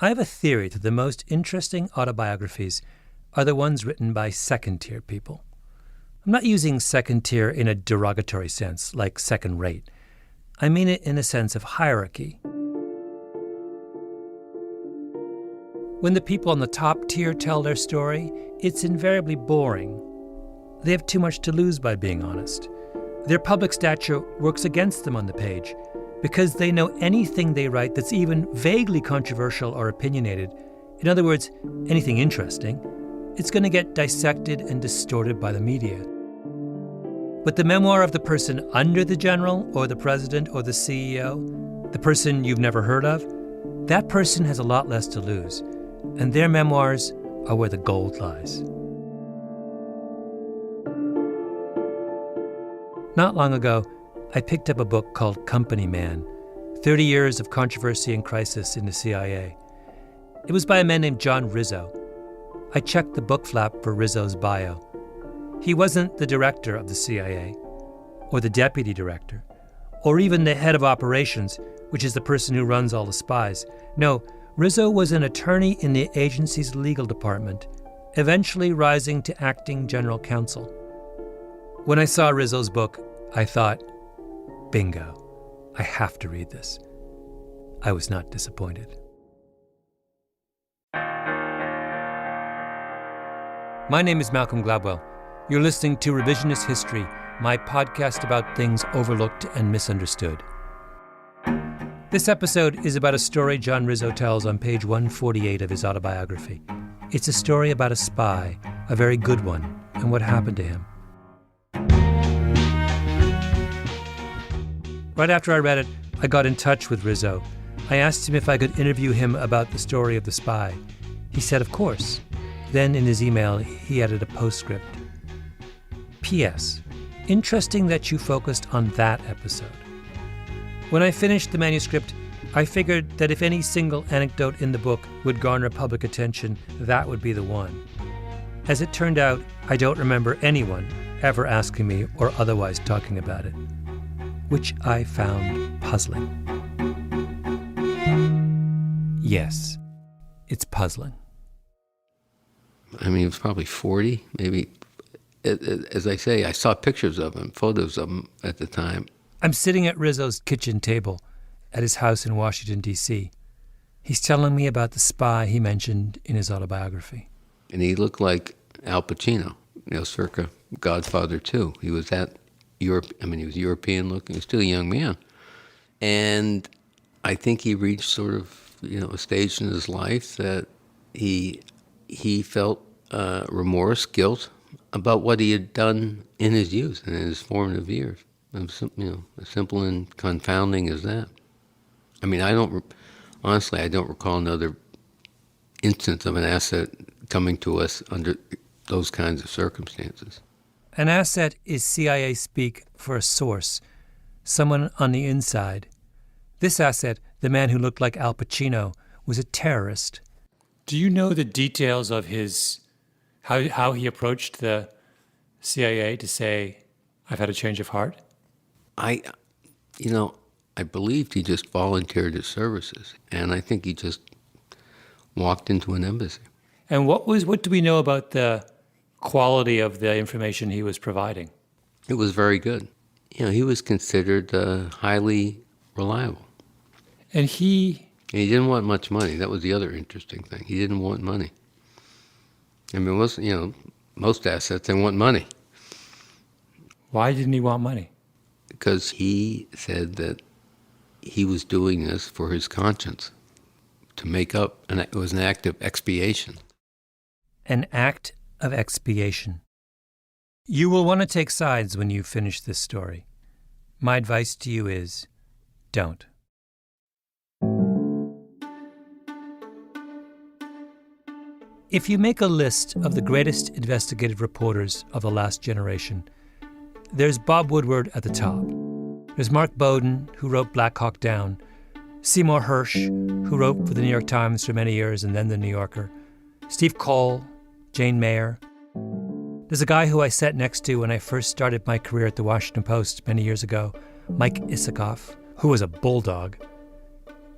I have a theory that the most interesting autobiographies are the ones written by second-tier people. I'm not using second-tier in a derogatory sense, like second-rate. I mean it in a sense of hierarchy. When the people on the top tier tell their story, it's invariably boring. They have too much to lose by being honest. Their public stature works against them on the page because they know anything they write that's even vaguely controversial or opinionated, in other words, anything interesting, it's going to get dissected and distorted by the media. But the memoir of the person under the general or the president or the CEO, the person you've never heard of, that person has a lot less to lose, and their memoirs are where the gold lies. Not long ago, I picked up a book called Company Man, 30 Years of Controversy and Crisis in the CIA. It was by a man named John Rizzo. I checked the book flap for Rizzo's bio. He wasn't the director of the CIA, or the deputy director, or even the head of operations, which is the person who runs all the spies. No, Rizzo was an attorney in the agency's legal department, eventually rising to acting general counsel. When I saw Rizzo's book, I thought, bingo, I have to read this. I was not disappointed. My name is Malcolm Gladwell. You're listening to Revisionist History, my podcast about things overlooked and misunderstood. This episode is about a story John Rizzo tells on page 148 of his autobiography. It's a story about a spy, a very good one, and what happened to him. Right after I read it, I got in touch with Rizzo. I asked him if I could interview him about the story of the spy. He said, of course. Then in his email, he added a postscript. P.S. Interesting that you focused on that episode. When I finished the manuscript, I figured that if any single anecdote in the book would garner public attention, that would be the one. As it turned out, I don't remember anyone ever asking me or otherwise talking about it, which I found puzzling. Yes, it's puzzling. I mean, he was probably 40, maybe. As I say, I saw pictures of him, photos of him at the time. I'm sitting at Rizzo's kitchen table at his house in Washington, D.C. He's telling me about the spy he mentioned in his autobiography. And he looked like Al Pacino, circa Godfather 2. He was he was European looking. He was still a young man. And I think he reached sort of, a stage in his life that he felt remorse, guilt about what he had done in his youth and in his formative years. As simple and confounding as that. I mean, I don't recall another instance of an asset coming to us under those kinds of circumstances. An asset is CIA speak for a source, someone on the inside. This asset, the man who looked like Al Pacino, was a terrorist. Do you know the details of how he approached the CIA to say, I've had a change of heart? I believed he just volunteered his services, and I think he just walked into an embassy. And what do we know about the quality of the information he was providing? It was very good. He was considered highly reliable. And he didn't want much money. That was the other interesting thing. He didn't want money. I mean, most assets, they want money. Why didn't he want money? Because he said that he was doing this for his conscience, to make up, and it was an act of expiation. An act of expiation. You will want to take sides when you finish this story. My advice to you is, don't. If you make a list of the greatest investigative reporters of the last generation, there's Bob Woodward at the top. There's Mark Bowden, who wrote Black Hawk Down, Seymour Hersh, who wrote for the New York Times for many years and then the New Yorker, Steve Cole, Jane Mayer. There's a guy who I sat next to when I first started my career at the Washington Post many years ago, Mike Isikoff, who was a bulldog.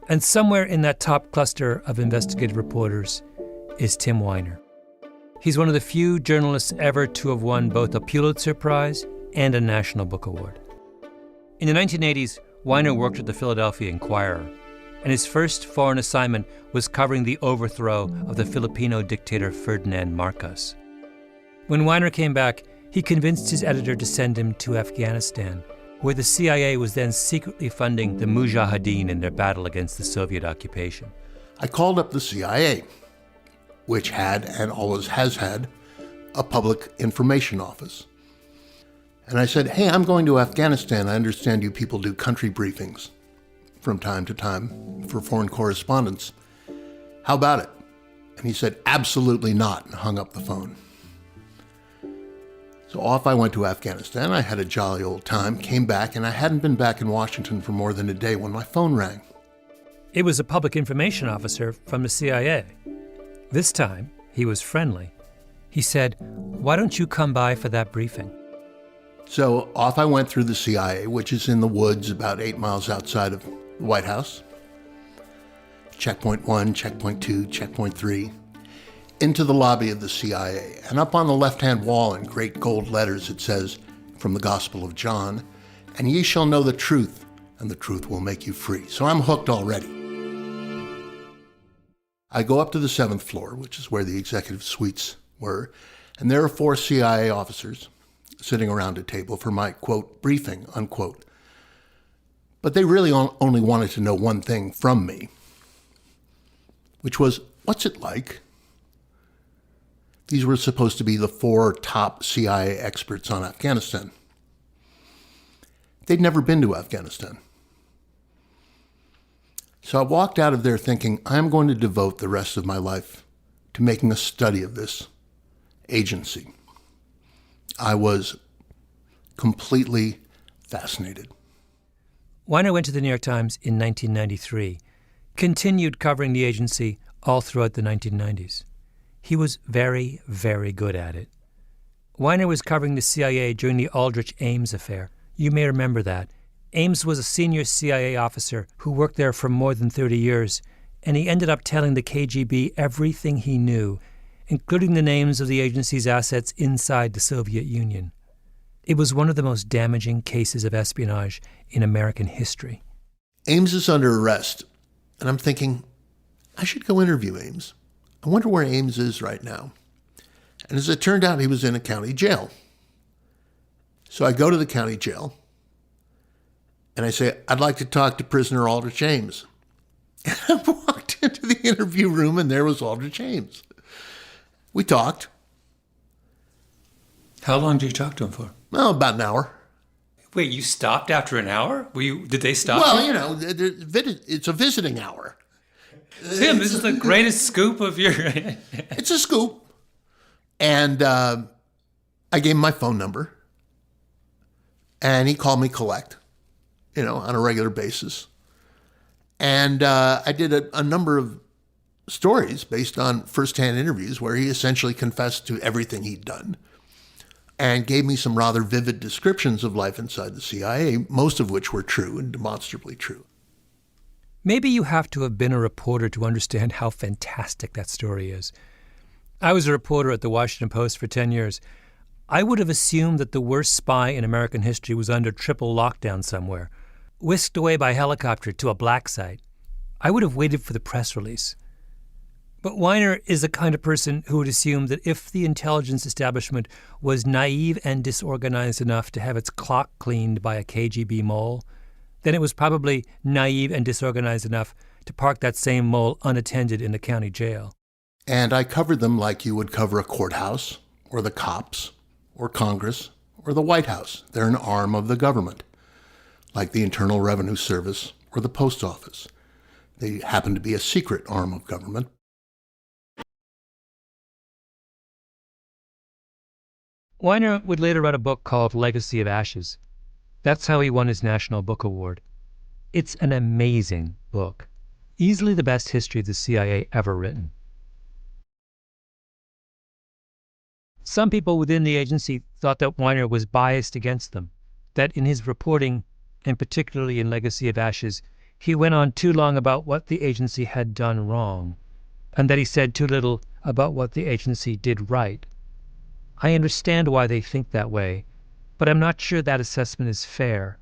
And somewhere in that top cluster of investigative reporters is Tim Weiner. He's one of the few journalists ever to have won both a Pulitzer Prize and a National Book Award. In the 1980s, Weiner worked at the Philadelphia Inquirer, and his first foreign assignment was covering the overthrow of the Filipino dictator Ferdinand Marcos. When Weiner came back, he convinced his editor to send him to Afghanistan, where the CIA was then secretly funding the Mujahideen in their battle against the Soviet occupation. I called up the CIA, which had and always has had a public information office. And I said, hey, I'm going to Afghanistan. I understand you people do country briefings from time to time for foreign correspondents. How about it? And he said, absolutely not, and hung up the phone. So off I went to Afghanistan. I had a jolly old time, came back, and I hadn't been back in Washington for more than a day when my phone rang. It was a public information officer from the CIA. This time, he was friendly. He said, why don't you come by for that briefing? So off I went through the CIA, which is in the woods about 8 miles outside of the White House. Checkpoint 1, checkpoint 2, checkpoint 3. Into the lobby of the CIA. And up on the left-hand wall in great gold letters it says, from the Gospel of John, and ye shall know the truth, and the truth will make you free. So I'm hooked already. I go up to the 7th floor, which is where the executive suites were, and there are 4 CIA officers sitting around a table for my, quote, briefing, unquote. But they really only wanted to know one thing from me, which was, what's it like? These were supposed to be the 4 top CIA experts on Afghanistan. They'd never been to Afghanistan. So I walked out of there thinking, I'm going to devote the rest of my life to making a study of this agency. I was completely fascinated. Weiner went to the New York Times in 1993, continued covering the agency all throughout the 1990s. He was very, very good at it. Weiner was covering the CIA during the Aldrich Ames affair. You may remember that. Ames was a senior CIA officer who worked there for more than 30 years, and he ended up telling the KGB everything he knew, including the names of the agency's assets inside the Soviet Union. It was one of the most damaging cases of espionage in American history. Ames is under arrest, and I'm thinking, I should go interview Ames. I wonder where Ames is right now. And as it turned out, he was in a county jail. So I go to the county jail, and I say, I'd like to talk to prisoner Aldrich Ames. And I walked into the interview room, and there was Aldrich Ames. We talked. How long did you talk to him for? Well, about an hour. Wait, you stopped after an hour? Did they stop Well, you? It's a visiting hour. Tim, this is the greatest scoop of your... It's a scoop. And I gave him my phone number. And he called me collect, on a regular basis. And I did a number of stories based on firsthand interviews where he essentially confessed to everything he'd done and gave me some rather vivid descriptions of life inside the CIA, most of which were true and demonstrably true. Maybe you have to have been a reporter to understand how fantastic that story is. I was a reporter at the Washington Post for 10 years. I would have assumed that the worst spy in American history was under triple lockdown somewhere, whisked away by helicopter to a black site. I would have waited for the press release. But Weiner is the kind of person who would assume that if the intelligence establishment was naive and disorganized enough to have its clock cleaned by a KGB mole, then it was probably naive and disorganized enough to park that same mole unattended in the county jail. And I covered them like you would cover a courthouse, or the cops, or Congress, or the White House. They're an arm of the government, like the Internal Revenue Service or the Post Office. They happen to be a secret arm of government. Weiner would later write a book called Legacy of Ashes. That's how he won his National Book Award. It's an amazing book, easily the best history of the CIA ever written. Some people within the agency thought that Weiner was biased against them, that in his reporting, and particularly in Legacy of Ashes, he went on too long about what the agency had done wrong, and that he said too little about what the agency did right. I understand why they think that way, but I'm not sure that assessment is fair.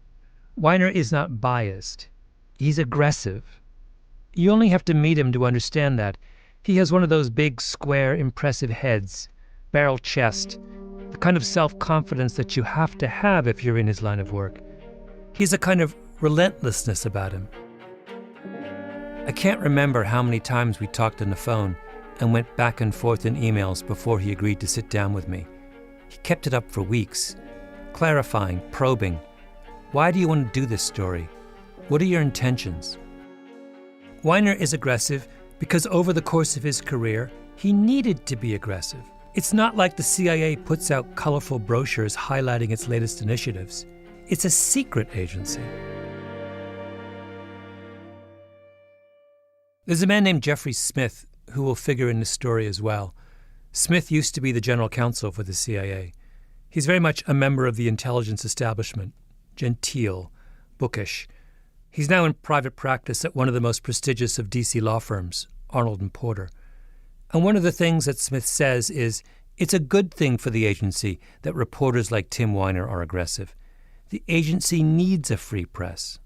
Weiner is not biased. He's aggressive. You only have to meet him to understand that. He has one of those big, square, impressive heads, barrel chest, the kind of self-confidence that you have to have if you're in his line of work. He's a kind of relentlessness about him. I can't remember how many times we talked on the phone and went back and forth in emails before he agreed to sit down with me. He kept it up for weeks, clarifying, probing. Why do you want to do this story? What are your intentions? Weiner is aggressive because over the course of his career, he needed to be aggressive. It's not like the CIA puts out colorful brochures highlighting its latest initiatives. It's a secret agency. There's a man named Jeffrey Smith who will figure in this story as well. Smith used to be the general counsel for the CIA. He's very much a member of the intelligence establishment, genteel, bookish. He's now in private practice at one of the most prestigious of D.C. law firms, Arnold & Porter. And one of the things that Smith says is, it's a good thing for the agency that reporters like Tim Weiner are aggressive. The agency needs a free press.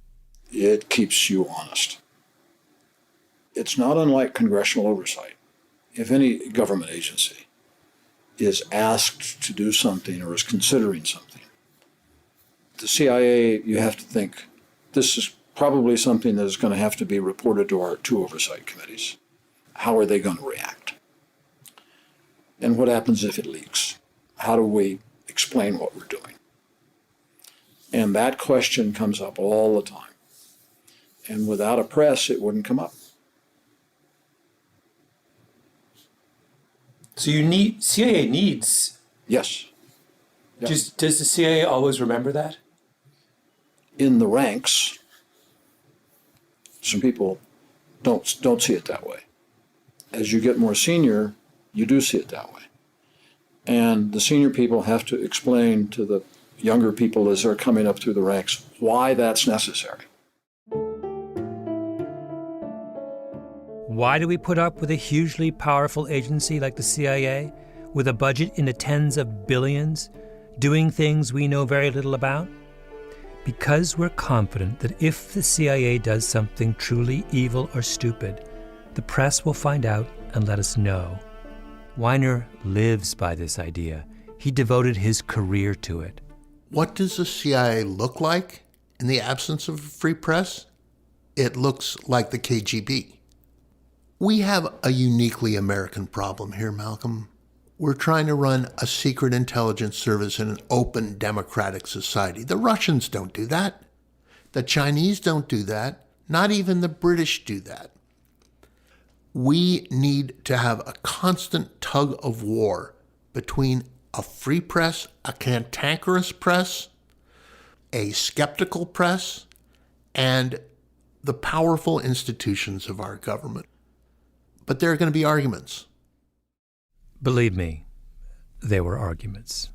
It keeps you honest. It's not unlike congressional oversight. If any government agency is asked to do something or is considering something, the CIA, you have to think, this is probably something that is going to have to be reported to our two oversight committees. How are they going to react? And what happens if it leaks? How do we explain what we're doing? And that question comes up all the time. And without a press, it wouldn't come up. So CIA needs. Yes. Yeah. Does the CIA always remember that? In the ranks, some people don't see it that way. As you get more senior, you do see it that way. And the senior people have to explain to the younger people as they're coming up through the ranks why that's necessary. Why do we put up with a hugely powerful agency like the CIA, with a budget in the tens of billions, doing things we know very little about? Because we're confident that if the CIA does something truly evil or stupid, the press will find out and let us know. Weiner lives by this idea. He devoted his career to it. What does the CIA look like in the absence of a free press? It looks like the KGB. We have a uniquely American problem here, Malcolm. We're trying to run a secret intelligence service in an open, democratic society. The Russians don't do that. The Chinese don't do that. Not even the British do that. We need to have a constant tug of war between a free press, a cantankerous press, a skeptical press, and the powerful institutions of our government. But there are going to be arguments. Believe me, there were arguments.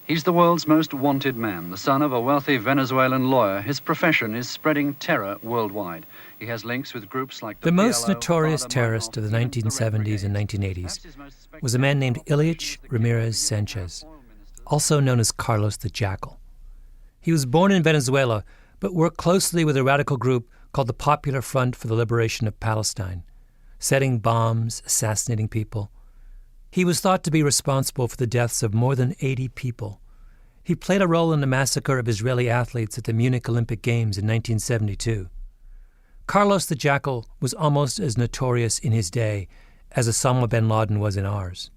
He's the world's most wanted man, the son of a wealthy Venezuelan lawyer. His profession is spreading terror worldwide. He has links with groups like the most notorious terrorist of the 1970s and 1980s was a man named Ilyich Ramirez Sanchez, also known as Carlos the Jackal. He was born in Venezuela, but worked closely with a radical group called the Popular Front for the Liberation of Palestine, setting bombs, assassinating people. He was thought to be responsible for the deaths of more than 80 people. He played a role in the massacre of Israeli athletes at the Munich Olympic Games in 1972. Carlos the Jackal was almost as notorious in his day as Osama bin Laden was in ours.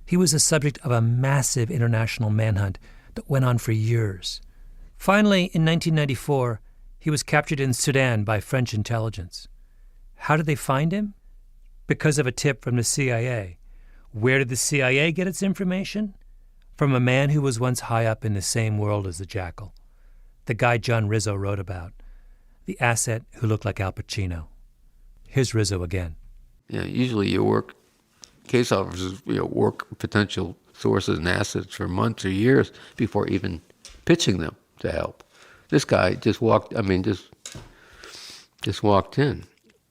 He was the subject of a massive international manhunt that went on for years. Finally, in 1994, he was captured in Sudan by French intelligence. How did they find him? Because of a tip from the CIA. Where did the CIA get its information? From a man who was once high up in the same world as the Jackal. The guy John Rizzo wrote about. The asset who looked like Al Pacino. Here's Rizzo again. Yeah, usually you work, case officers, work potential sources and assets for months or years before even pitching them to help. This guy just Just walked in.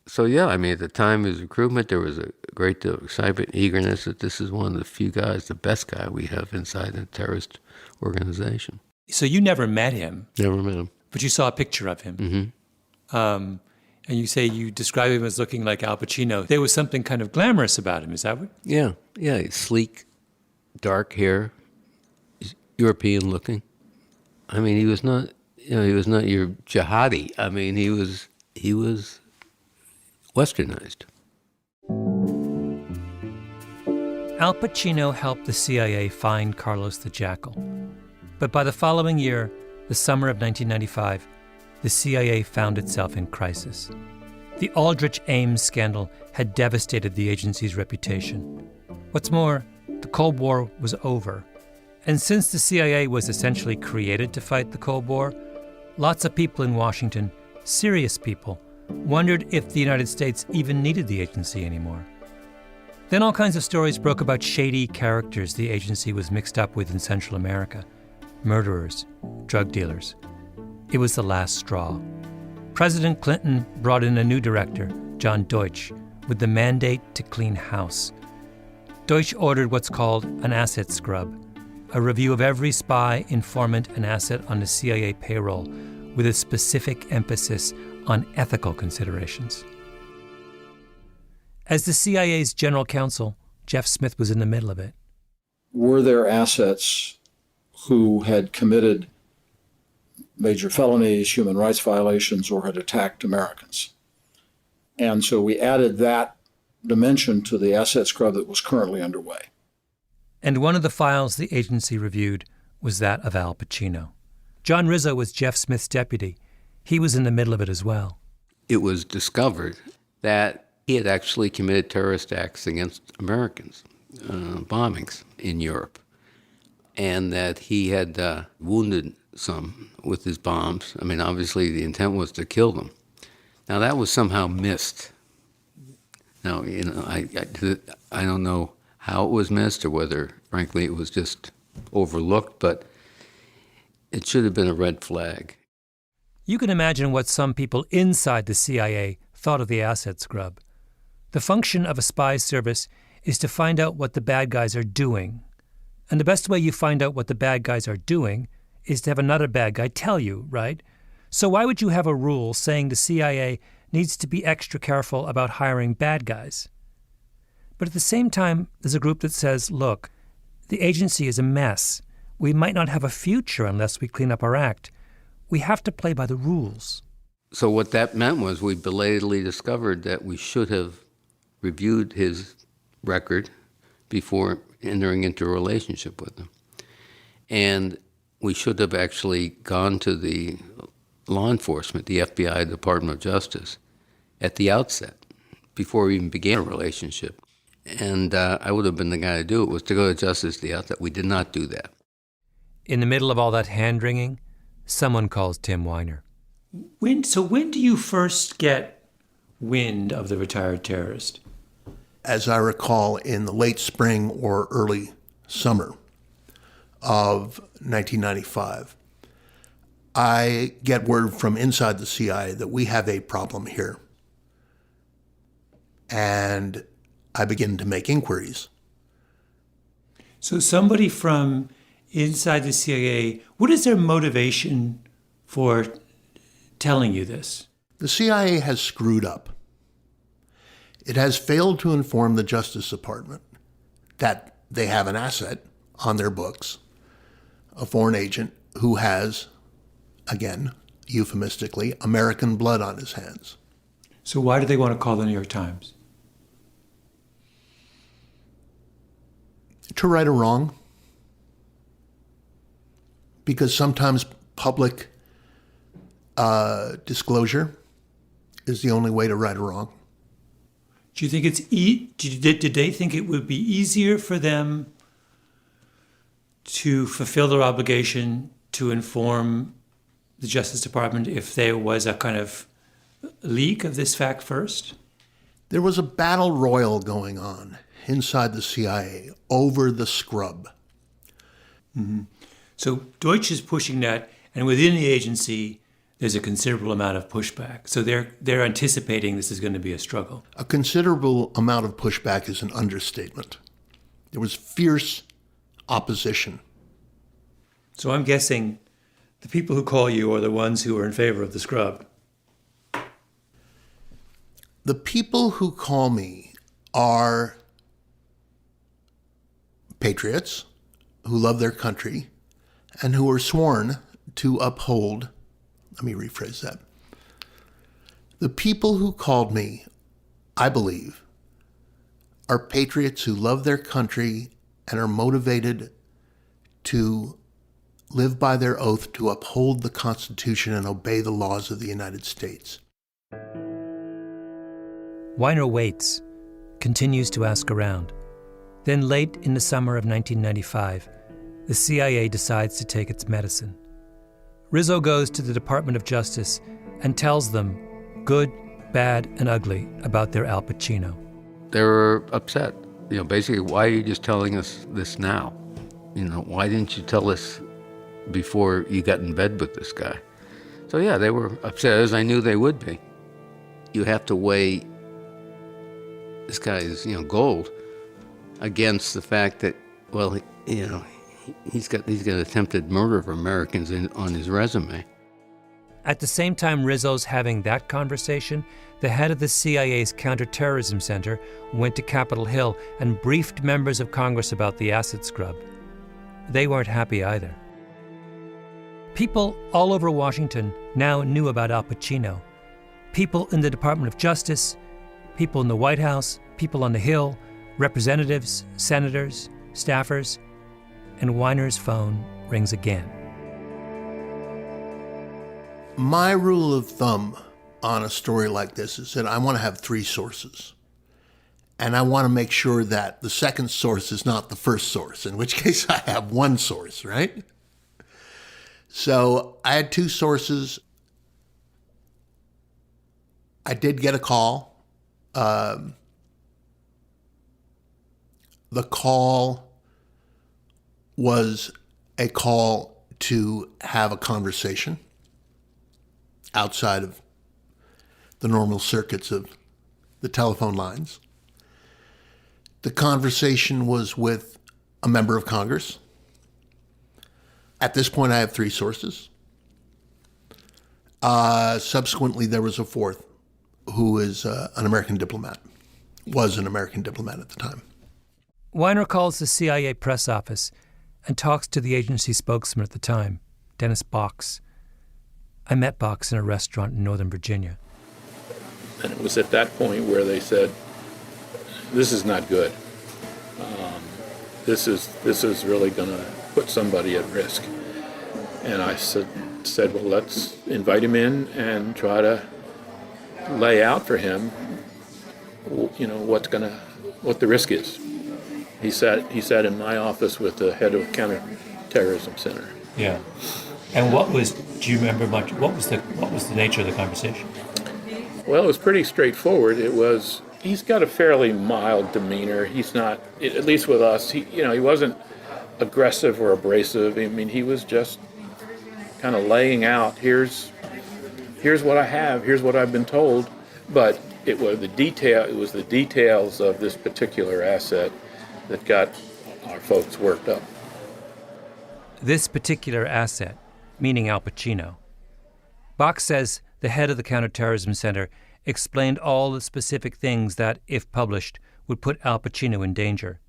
So yeah, I mean, at the time of his recruitment, there was a great deal of excitement, eagerness that this is one of the few guys, the best guy we have inside a terrorist organization. So you never met him, Never met him. but you saw a picture of him. Mm-hmm. And you say you describe him as looking like Al Pacino. There was something kind of glamorous about him, is that what? Yeah, he's sleek, dark hair, he's European looking. I mean, he was not your jihadi. I mean, he was westernized. Al Pacino helped the CIA find Carlos the Jackal. But by the following year, the summer of 1995, the CIA found itself in crisis. The Aldrich Ames scandal had devastated the agency's reputation. What's more, the Cold War was over. And since the CIA was essentially created to fight the Cold War, lots of people in Washington, serious people, wondered if the United States even needed the agency anymore. Then all kinds of stories broke about shady characters the agency was mixed up with in Central America. Murderers, drug dealers. It was the last straw. President Clinton brought in a new director, John Deutsch, with the mandate to clean house. Deutsch ordered what's called an asset scrub, a review of every spy, informant, and asset on the CIA payroll, with a specific emphasis on ethical considerations. As the CIA's general counsel, Jeff Smith was in the middle of it. Were there assets who had committed major felonies, human rights violations, or had attacked Americans? And so we added that dimension to the asset scrub that was currently underway. And one of the files the agency reviewed was that of Al Pacino. John Rizzo was Jeff Smith's deputy. He was in the middle of it as well. It was discovered that he had actually committed terrorist acts against Americans, bombings in Europe, and that he had wounded some with his bombs. I mean, obviously the intent was to kill them. Now that was somehow missed. Now, I don't know how it was missed or whether, frankly, it was just overlooked, but it should have been a red flag. You can imagine what some people inside the CIA thought of the asset scrub. The function of a spy service is to find out what the bad guys are doing. And the best way you find out what the bad guys are doing is to have another bad guy tell you, right? So why would you have a rule saying the CIA needs to be extra careful about hiring bad guys? But at the same time, there's a group that says, look, the agency is a mess. We might not have a future unless we clean up our act. We have to play by the rules. So what that meant was we belatedly discovered that we should have reviewed his record before entering into a relationship with him. And we should have actually gone to the law enforcement, the FBI, Department of Justice, at the outset, before we even began a relationship. And I would have been the guy to do it, was to go to justice at the outset. We did not do that. In the middle of all that hand-wringing, someone calls Tim Weiner. When do you first get wind of the retired terrorist? As I recall, in the late spring or early summer of 1995, I get word from inside the CIA that we have a problem here. And I begin to make inquiries. So somebody from inside the CIA, what is their motivation for telling you this? The CIA has screwed up. It has failed to inform the Justice Department that they have an asset on their books, a foreign agent who has, again, euphemistically, American blood on his hands. So why do they want to call the New York Times? To right a wrong. Because sometimes public disclosure is the only way to right a wrong. Do you think it's did they think it would be easier for them to fulfill their obligation to inform the Justice Department if there was a kind of leak of this fact first? There was a battle royal going on inside the CIA over the scrub. Mm-hmm. So Deutsch is pushing that, and within the agency, there's a considerable amount of pushback. So they're anticipating this is going to be a struggle. A considerable amount of pushback is an understatement. There was fierce opposition. So I'm guessing the people who call you are the ones who are in favor of the scrub. The people who call me are patriots who love their country and who are sworn to uphold. Let me rephrase that. The people who called me, I believe, are patriots who love their country and are motivated to live by their oath to uphold the Constitution and obey the laws of the United States. Weiner waits, continues to ask around. Then late in the summer of 1995, the CIA decides to take its medicine. Rizzo goes to the Department of Justice and tells them good, bad, and ugly about their Al Pacino. They were upset. Basically, why are you just telling us this now? Why didn't you tell us before you got in bed with this guy? So yeah, they were upset, as I knew they would be. You have to weigh this guy is, gold against the fact that, well, he's got attempted murder of Americans on his resume. At the same time Rizzo's having that conversation, the head of the CIA's Counterterrorism Center went to Capitol Hill and briefed members of Congress about the acid scrub. They weren't happy either. People all over Washington now knew about Al Pacino. People in the Department of Justice, people in the White House, people on the Hill, representatives, senators, staffers, and Weiner's phone rings again. My rule of thumb on a story like this is that I want to have 3 sources. And I want to make sure that the second source is not the first source, in which case I have 1 source, right? So I had 2 sources. I did get a call. The call was a call to have a conversation outside of the normal circuits of the telephone lines. The conversation was with a member of Congress. At this point, I have 3 sources. Subsequently, there was a 4th who is an American diplomat, was an American diplomat at the time. Weiner calls the CIA press office and talks to the agency spokesman at the time, Dennis Box. I met Box in a restaurant in Northern Virginia. And it was at that point where they said, this is not good. This is really going to put somebody at risk. And I said, well, let's invite him in and try to lay out for him, what the risk is. He sat in my office with the head of Counterterrorism Center. Yeah. And do you remember much, what was the nature of the conversation? Well, it was pretty straightforward. He's got a fairly mild demeanor. He's not, at least with us, he wasn't aggressive or abrasive. I mean, he was just kind of laying out, here's what I have, here's what I've been told. But it was the details of this particular asset that got our folks worked up. This particular asset, meaning Al Pacino. Box says the head of the Counterterrorism Center explained all the specific things that, if published, would put Al Pacino in danger.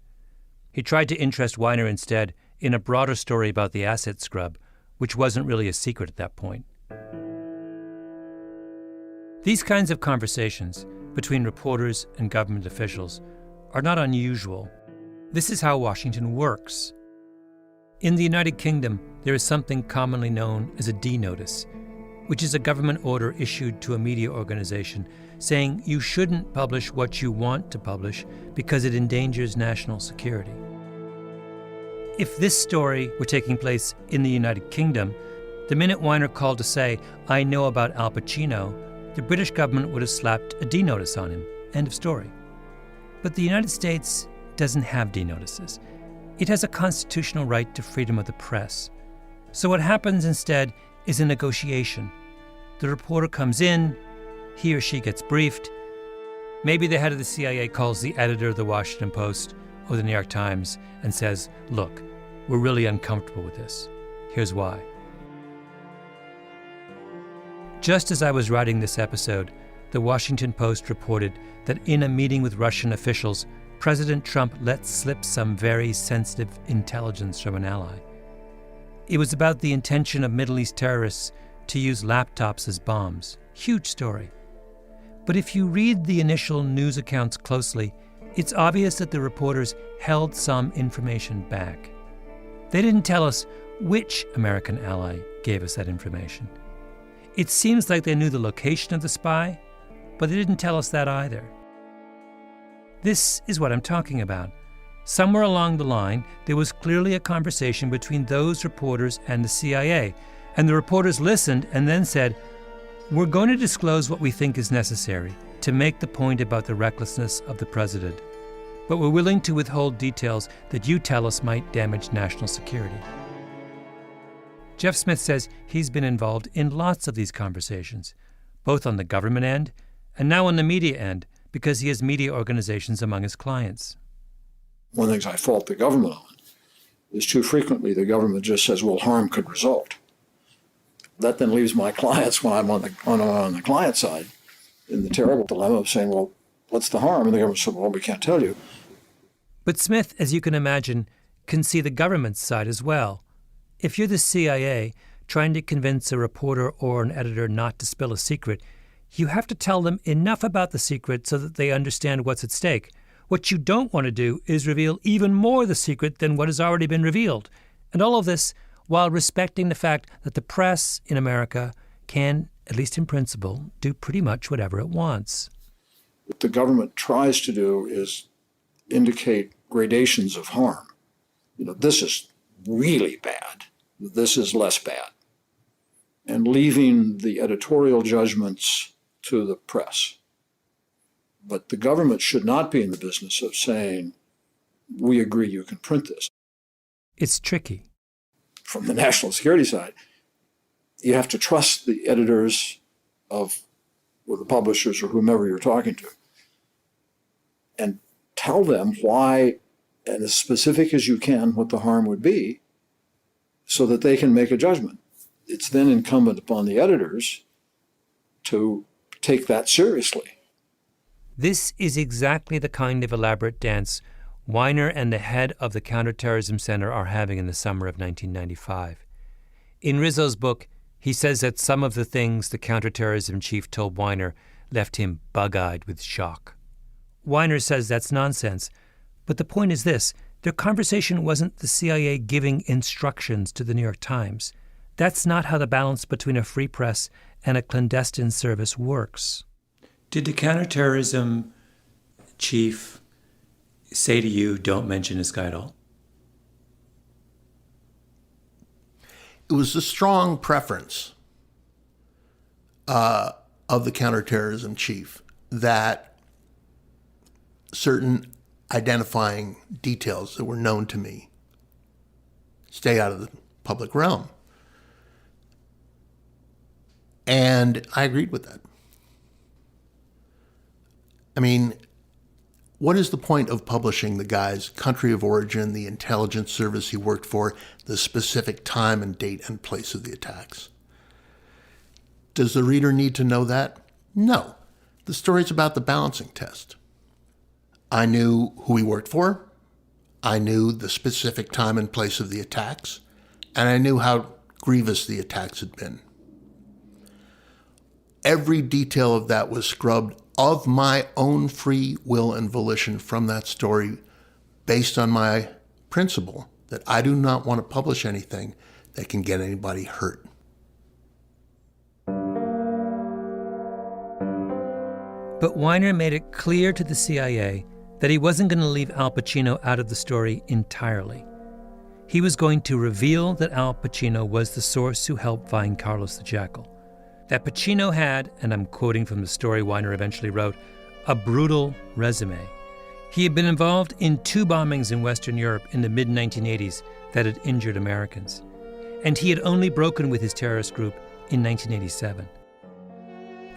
He tried to interest Weiner instead in a broader story about the asset scrub, which wasn't really a secret at that point. These kinds of conversations between reporters and government officials are not unusual. This is how Washington works. In the United Kingdom, there is something commonly known as a D notice, which is a government order issued to a media organization saying you shouldn't publish what you want to publish because it endangers national security. If this story were taking place in the United Kingdom, the minute Weiner called to say, I know about Al Pacino, the British government would have slapped a D notice on him. End of story. But the United States doesn't have D notices. It has a constitutional right to freedom of the press. So what happens instead is a negotiation. The reporter comes in, he or she gets briefed. Maybe the head of the CIA calls the editor of the Washington Post or the New York Times and says, "Look, we're really uncomfortable with this. Here's why." Just as I was writing this episode, the Washington Post reported that in a meeting with Russian officials, President Trump let slip some very sensitive intelligence from an ally. It was about the intention of Middle East terrorists to use laptops as bombs. Huge story. But if you read the initial news accounts closely, it's obvious that the reporters held some information back. They didn't tell us which American ally gave us that information. It seems like they knew the location of the spy, but they didn't tell us that either. This is what I'm talking about. Somewhere along the line, there was clearly a conversation between those reporters and the CIA, and the reporters listened and then said, "We're going to disclose what we think is necessary to make the point about the recklessness of the president, but we're willing to withhold details that you tell us might damage national security." Jeff Smith says he's been involved in lots of these conversations, both on the government end and now on the media end, because he has media organizations among his clients. One of the things I fault the government on is too frequently the government just says, well, harm could result. That then leaves my clients, when I'm on the client side, in the terrible dilemma of saying, well, what's the harm? And the government said, well, we can't tell you. But Smith, as you can imagine, can see the government's side as well. If you're the CIA trying to convince a reporter or an editor not to spill a secret, you have to tell them enough about the secret so that they understand what's at stake. What you don't want to do is reveal even more of the secret than what has already been revealed. And all of this while respecting the fact that the press in America can, at least in principle, do pretty much whatever it wants. What the government tries to do is indicate gradations of harm. This is really bad. This is less bad. And leaving the editorial judgments to the press. But the government should not be in the business of saying, we agree you can print this. It's tricky. From the national security side, you have to trust the editors or the publishers or whomever you're talking to, and tell them why, and as specific as you can, what the harm would be, so that they can make a judgment. It's then incumbent upon the editors to take that seriously. This is exactly the kind of elaborate dance Weiner and the head of the Counterterrorism Center are having in the summer of 1995. In Rizzo's book, he says that some of the things the counterterrorism chief told Weiner left him bug-eyed with shock. Weiner says that's nonsense, but the point is this: their conversation wasn't the CIA giving instructions to the New York Times. That's not how the balance between a free press and a clandestine service works. Did the counterterrorism chief say to you, don't mention this guy at all? It was a strong preference of the counterterrorism chief that certain identifying details that were known to me stay out of the public realm. And I agreed with that. I mean, what is the point of publishing the guy's country of origin, the intelligence service he worked for, the specific time and date and place of the attacks? Does the reader need to know that? No. The story's about the balancing test. I knew who he worked for, I knew the specific time and place of the attacks, and I knew how grievous the attacks had been. Every detail of that was scrubbed of my own free will and volition from that story, based on my principle that I do not want to publish anything that can get anybody hurt. But Weiner made it clear to the CIA that he wasn't going to leave Al Pacino out of the story entirely. He was going to reveal that Al Pacino was the source who helped find Carlos the Jackal. That Pacino had, and I'm quoting from the story Weiner eventually wrote, a brutal resume. He had been involved in 2 bombings in Western Europe in the mid-1980s that had injured Americans. And he had only broken with his terrorist group in 1987.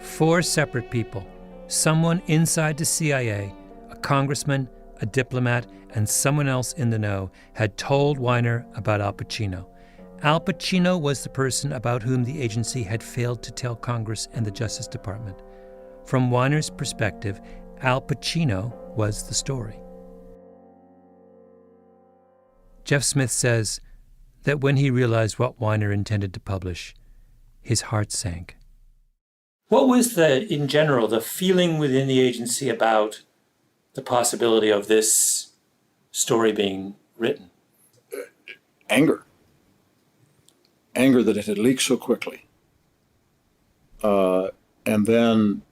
4 separate people, someone inside the CIA, a congressman, a diplomat, and someone else in the know, had told Weiner about Al Pacino. Al Pacino was the person about whom the agency had failed to tell Congress and the Justice Department. From Weiner's perspective, Al Pacino was the story. Jeff Smith says that when he realized what Weiner intended to publish, his heart sank. What was in general, the feeling within the agency about the possibility of this story being written? Anger. Anger that it had leaked so quickly. And then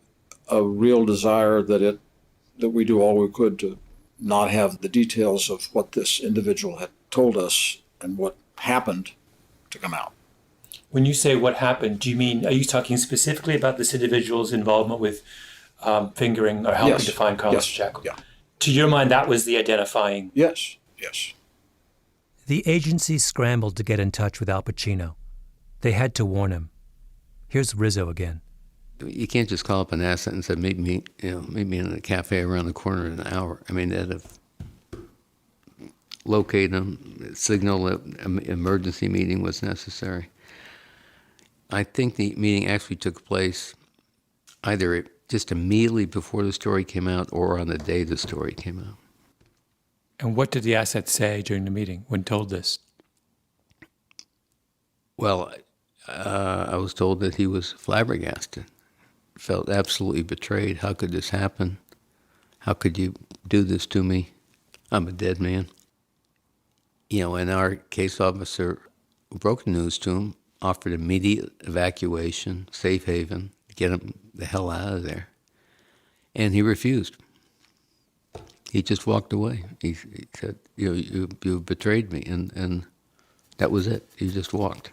a real desire that we do all we could to not have the details of what this individual had told us and what happened to come out. When you say what happened, do you mean, are you talking specifically about this individual's involvement with fingering or helping to find Carlos Pacheco? Yeah. To your mind, that was the identifying? Yes. The agency scrambled to get in touch with Al Pacino. They had to warn him. Here's Rizzo again. You can't just call up an asset and say, meet me in a cafe around the corner in an hour. I mean, they'd have located him, signal that an emergency meeting was necessary. I think the meeting actually took place either just immediately before the story came out or on the day the story came out. And what did the asset say during the meeting when told this? Well, I was told that he was flabbergasted, felt absolutely betrayed. How could this happen? How could you do this to me? I'm a dead man. And our case officer broke the news to him, offered immediate evacuation, safe haven, get him the hell out of there. And he refused. He just walked away. He said, you betrayed me, and that was it. He just walked.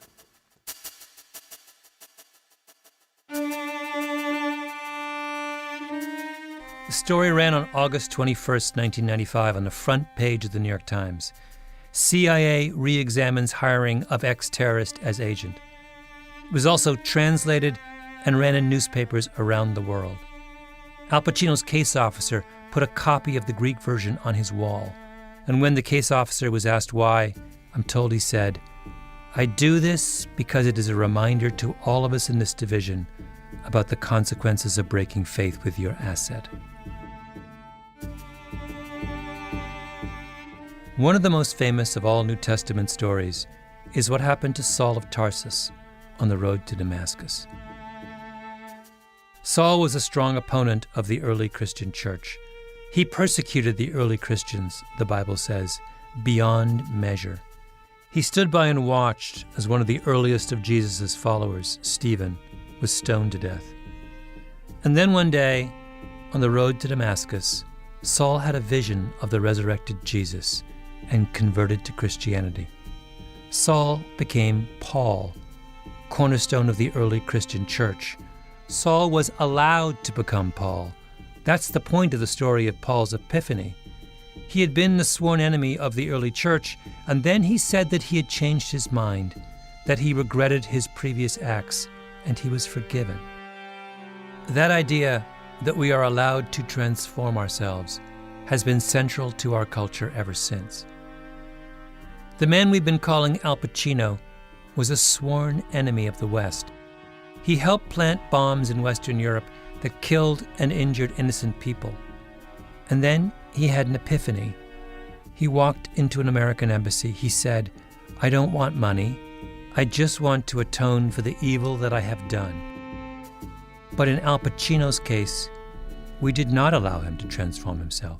The story ran on August 21st, 1995, on the front page of the New York Times. CIA re-examines hiring of ex-terrorist as agent. It was also translated and ran in newspapers around the world. Al Pacino's case officer put a copy of the Greek version on his wall. And when the case officer was asked why, I'm told he said, "I do this because it is a reminder to all of us in this division about the consequences of breaking faith with your asset." One of the most famous of all New Testament stories is what happened to Saul of Tarsus on the road to Damascus. Saul was a strong opponent of the early Christian church. He persecuted the early Christians, the Bible says, beyond measure. He stood by and watched as one of the earliest of Jesus' followers, Stephen, was stoned to death. And then one day, on the road to Damascus, Saul had a vision of the resurrected Jesus and converted to Christianity. Saul became Paul, cornerstone of the early Christian church. Saul was allowed to become Paul. That's the point of the story of Paul's epiphany. He had been the sworn enemy of the early church, and then he said that he had changed his mind, that he regretted his previous acts, and he was forgiven. That idea that we are allowed to transform ourselves has been central to our culture ever since. The man we've been calling Al Pacino was a sworn enemy of the West. He helped plant bombs in Western Europe that killed and injured innocent people. And then he had an epiphany. He walked into an American embassy. He said, "I don't want money. I just want to atone for the evil that I have done." But in Al Pacino's case, we did not allow him to transform himself.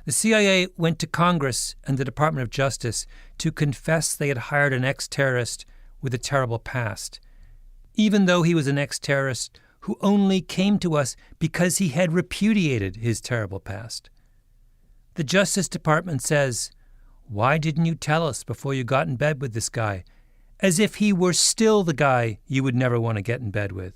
The CIA went to Congress and the Department of Justice to confess they had hired an ex-terrorist with a terrible past, even though he was an ex-terrorist who only came to us because he had repudiated his terrible past. The Justice Department says, "Why didn't you tell us before you got in bed with this guy?" As if he were still the guy you would never want to get in bed with.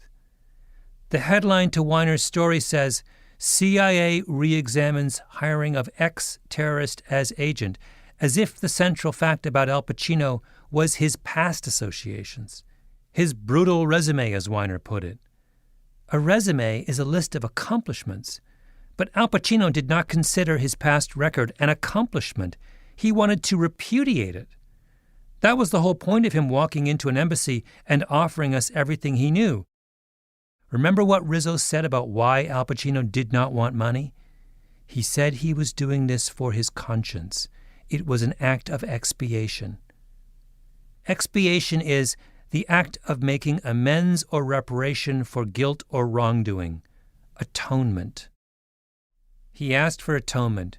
The headline to Weiner's story says, "CIA re-examines hiring of ex-terrorist as agent," as if the central fact about Al Pacino was his past associations, his brutal resume, as Weiner put it. A resume is a list of accomplishments. But Al Pacino did not consider his past record an accomplishment. He wanted to repudiate it. That was the whole point of him walking into an embassy and offering us everything he knew. Remember what Rizzo said about why Al Pacino did not want money? He said he was doing this for his conscience. It was an act of expiation. Expiation is the act of making amends or reparation for guilt or wrongdoing. Atonement. He asked for atonement.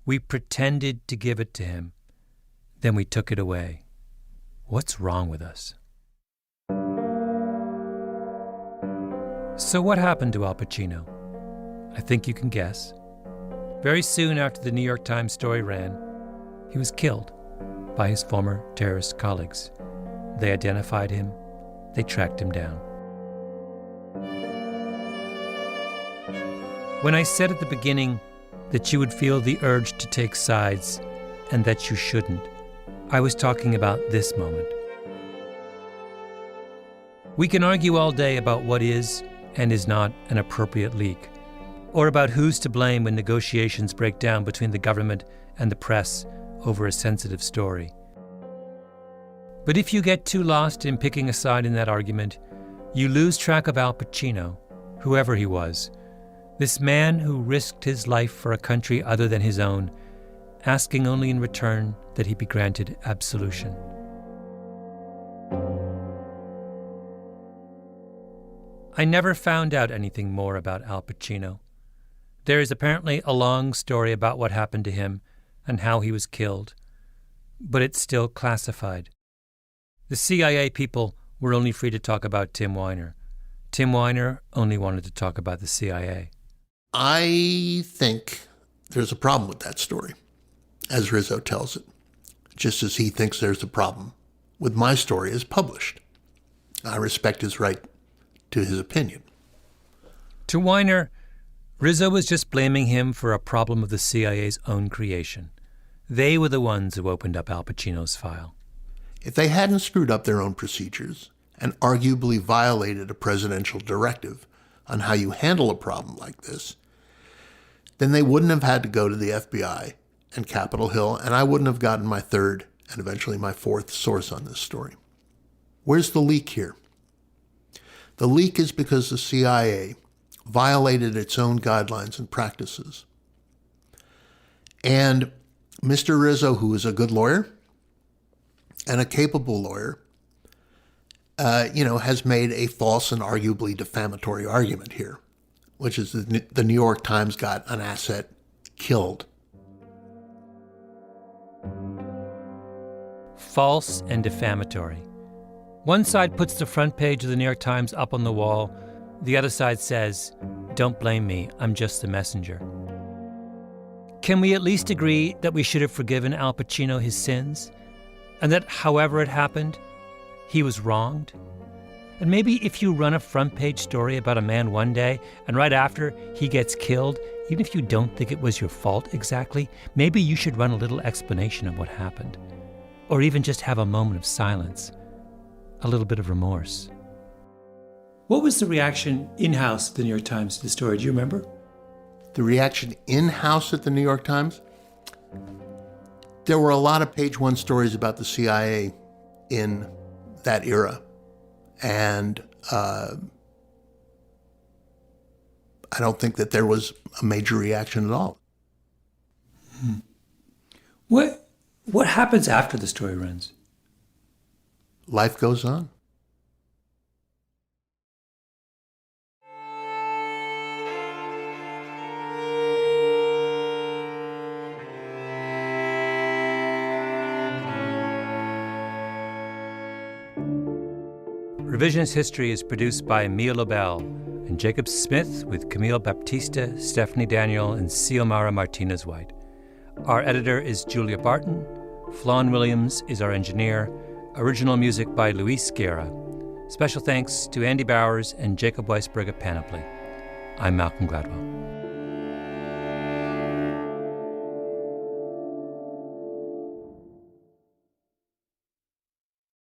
We pretended to give it to him. Then we took it away. What's wrong with us? So what happened to Al Pacino? I think you can guess. Very soon after the New York Times story ran, he was killed by his former terrorist colleagues. They identified him. They tracked him down. When I said at the beginning that you would feel the urge to take sides and that you shouldn't, I was talking about this moment. We can argue all day about what is and is not an appropriate leak, or about who's to blame when negotiations break down between the government and the press over a sensitive story. But if you get too lost in picking a side in that argument, you lose track of Al Pacino, whoever he was, this man who risked his life for a country other than his own, asking only in return that he be granted absolution. I never found out anything more about Al Pacino. There is apparently a long story about what happened to him and how he was killed, but it's still classified. The CIA people were only free to talk about Tim Weiner. Tim Weiner only wanted to talk about the CIA. I think there's a problem with that story, as Rizzo tells it, just as he thinks there's a problem with my story as published. I respect his right to his opinion. To Weiner, Rizzo was just blaming him for a problem of the CIA's own creation. They were the ones who opened up Al Pacino's file. If they hadn't screwed up their own procedures and arguably violated a presidential directive on how you handle a problem like this, then they wouldn't have had to go to the FBI and Capitol Hill, and I wouldn't have gotten my third and eventually my fourth source on this story. Where's the leak here? The leak is because the CIA violated its own guidelines and practices. And Mr. Rizzo, who is a good lawyer and a capable lawyer, has made a false and arguably defamatory argument here, which is that the New York Times got an asset killed. False and defamatory. One side puts the front page of the New York Times up on the wall. The other side says, "Don't blame me, I'm just the messenger." Can we at least agree that we should have forgiven Al Pacino his sins? And that however it happened, he was wronged? And maybe if you run a front page story about a man one day, and right after he gets killed, even if you don't think it was your fault exactly, maybe you should run a little explanation of what happened. Or even just have a moment of silence. A little bit of remorse. What was the reaction in-house at the New York Times to the story? Do you remember? The reaction in-house at the New York Times? There were a lot of page one stories about the CIA in that era. And I don't think that there was a major reaction at all. What happens after the story runs? Life goes on. Revisionist History is produced by Mia Lobel and Jacob Smith with Camille Baptista, Stephanie Daniel, and Xiomara Martinez-White. Our editor is Julia Barton. Flawn Williams is our engineer. Original music by Luis Guerra. Special thanks to Andy Bowers and Jacob Weisberg at Panoply. I'm Malcolm Gladwell.